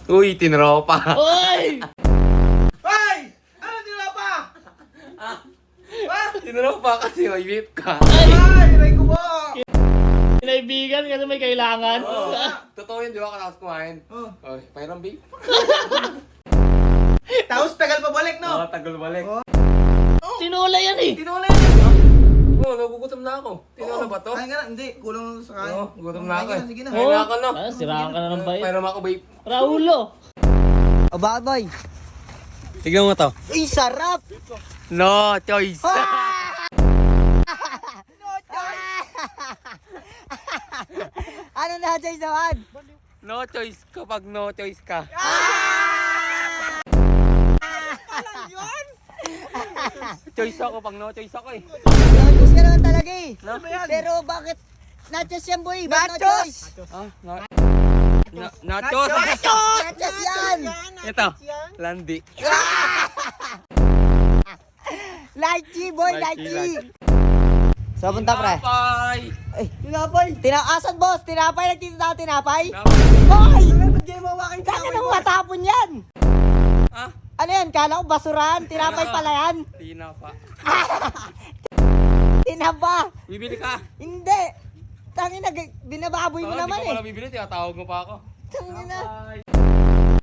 Uy, tinropa. Hoy! Hoy! Ano tinapa? Tinropa kasi may beef ka. Ay! Ay! Aray ko ba? Kinaibigan kasi may kailangan. Oo. Totoo yun, di ba? Katapos kumain. Oh. Oy, pairam beef. Tapos tagal pa balik, no? Oo, tagal balik. Sinula yan eh. Tinulay na. Oo, nagugutom na ako. Tinula ba to? Kain ka na. Hindi, kulang sa kain. Oo, gutom na ako Kain eh. ka na, sige na. Kain na ako, no? Ah, siraan ka na ng bayit. Pairam ako, babe. Raulo. O bakit boy? Tignan mo to. Ay, sarap! No choice. Ano na, Joyce naman? No choice kapag no choice ka. Choice ako pag no choice ako eh. Nachos ka naman talaga eh. No? Pero bakit nachos yan boy? Bakit no choice? Ah, nachos. Nachos yan! Ito, landi. Lychee boy, lychee! Lychee. So, punta pre. Bye. Ay, tinapay! Asan boss? Tinapay? Nagtito tayo tinapay? Tinapay. Boy! Ba't kayo mawakin sa Kaya nang matapon yan! Ah, Ano yan? Kala ko basurahan. Tinapay pala yan. tinapa. Tinapa! Bibili ka. Hindi! Tangina, binababoy mo Hindi naman ko eh. pala bibili, tinatawag mo pa ako. Tangina. Bye.